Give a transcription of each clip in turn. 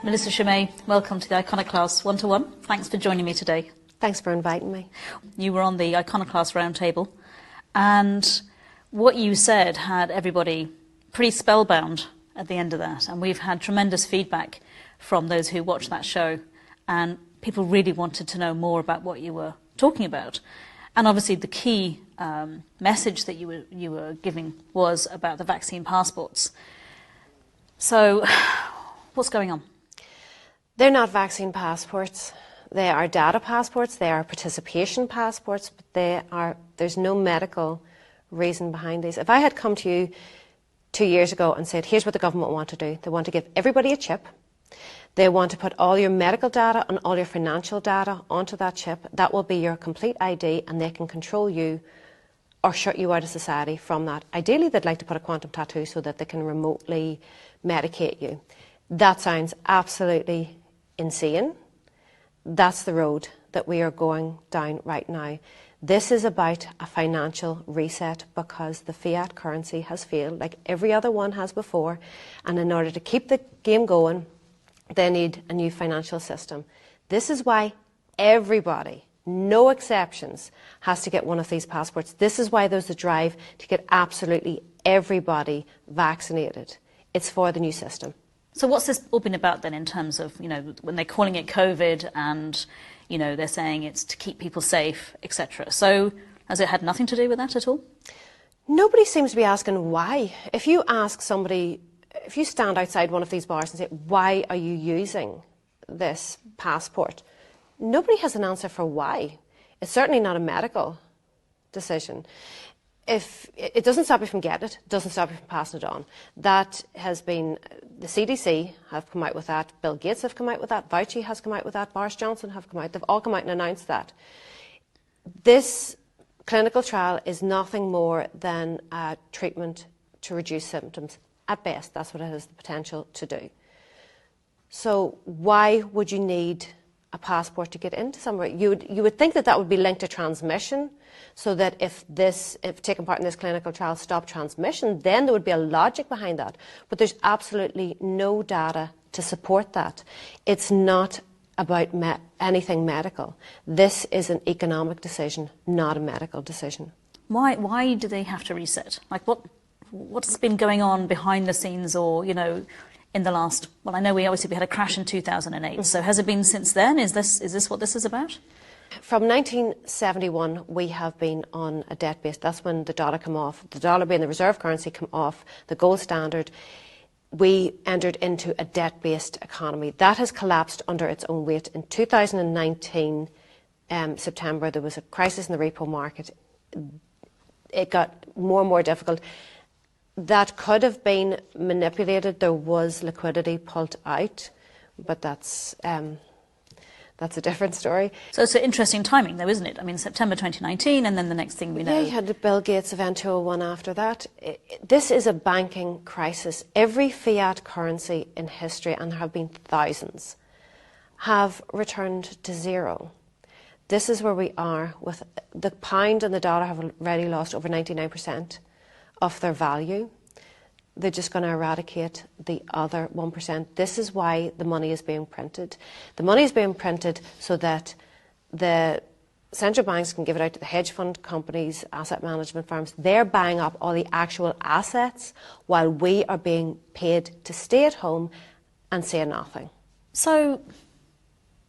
Melissa Chimay, welcome to the Iconoclast One-to-One. Thanks for joining me today. Thanks for inviting me. You were on the Iconoclast Roundtable, and what you said had everybody pretty spellbound at the end of that. And we've had tremendous feedback from those who watched that show, and people really wanted to know more about what you were talking about. And obviously the key message that you were giving was about the vaccine passports. So what's going on? They're not vaccine passports. They are data passports. They are participation passports, but there's no medical reason behind these. If I had come to you 2 years ago and said, here's what the government want to do. They want to give everybody a chip. They want to put all your medical data and all your financial data onto that chip. That will be your complete ID, and they can control you or shut you out of society from that. Ideally, they'd like to put a quantum tattoo so that they can remotely medicate you. That sounds absolutely insane. That's the road that we are going down right now. This is about a financial reset because the fiat currency has failed like every other one has before, and in order to keep the game going, they need a new financial system. This is why everybody, no exceptions, has to get one of these passports. This is why there's a drive to get absolutely everybody vaccinated. It's for the new system. So what's this all been about then in terms of, when they're calling it COVID and, they're saying it's to keep people safe, etc. So has it had nothing to do with that at all? Nobody seems to be asking why. If you ask somebody, if you stand outside one of these bars and say, why are you using this passport? Nobody has an answer for why. It's certainly not a medical decision. If it doesn't stop you from getting it, doesn't stop you from passing it on. That has been, the CDC have come out with that, Bill Gates have come out with that, Fauci has come out with that, Boris Johnson have come out, they've all come out and announced that. This clinical trial is nothing more than a treatment to reduce symptoms. At best, that's what it has the potential to do. So why would you need a passport to get into somewhere? You would think that that would be linked to transmission, so that if taking part in this clinical trial stopped transmission, then there would be a logic behind that. But there's absolutely no data to support that. It's not about anything medical. This is an economic decision, not a medical decision. Why do they have to reset? Like what's been going on behind the scenes, or in the last? Well, I know we had a crash in 2008. So has it been since then? Is this what this is about? From 1971, we have been on a debt base. That's when the dollar came off. The dollar being the reserve currency came off, the gold standard. We entered into a debt-based economy. That has collapsed under its own weight. In 2019, September, there was a crisis in the repo market. It got more and more difficult. That could have been manipulated. There was liquidity pulled out, but that's a different story. So it's an interesting timing, though, isn't it? I mean, September 2019, and then the next thing we know. Yeah, you had the Bill Gates event 201 after that. This is a banking crisis. Every fiat currency in history, and there have been thousands, have returned to zero. This is where we are. With the pound and the dollar have already lost over 99% of their value. They're just going to eradicate the other 1%. This is why the money is being printed. The money is being printed so that the central banks can give it out to the hedge fund companies, asset management firms. They're buying up all the actual assets while we are being paid to stay at home and say nothing. So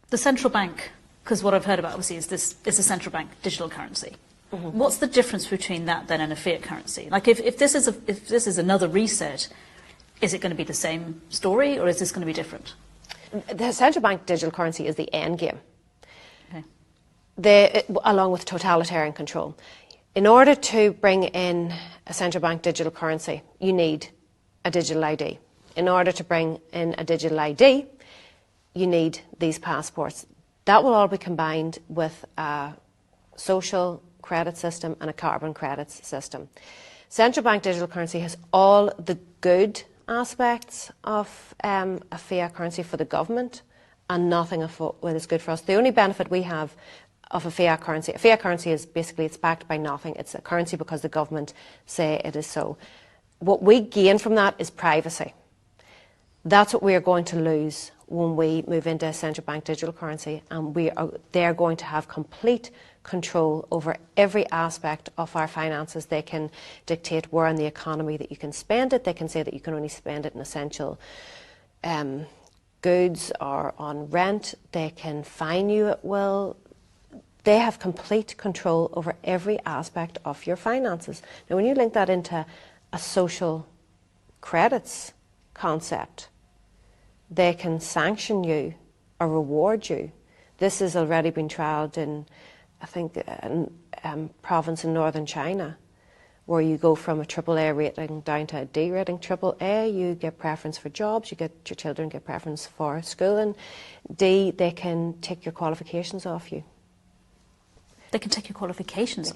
the central bank, because what I've heard about obviously is a central bank digital currency. Mm-hmm. What's the difference between that then and a fiat currency? Like if this is another reset, is it going to be the same story, or is this going to be different? The central bank digital currency is the end game. Okay. Along with totalitarian control. In order to bring in a central bank digital currency, you need a digital ID. In order to bring in a digital ID, you need these passports. That will all be combined with a social credit system and a carbon credits system. Central bank digital currency has all the good aspects of a fiat currency for the government and nothing of what is good for us. The only benefit we have of a fiat currency. A fiat currency is basically, it's backed by nothing. It's a currency because the government say it is so. What we gain from that is privacy. That's what we are going to lose when we move into a central bank digital currency, and they're going to have complete control over every aspect of our finances. They can dictate where in the economy that you can spend it. They can say that you can only spend it in essential goods or on rent. They can fine you at will. They have complete control over every aspect of your finances. Now, when you link that into a social credits concept, they can sanction you or reward you. This has already been trialled in, I think, a province in northern China, where you go from a AAA rating down to a D rating. AAA, you get preference for jobs, your children get preference for schooling. D, they can take your qualifications off you. They can take your qualifications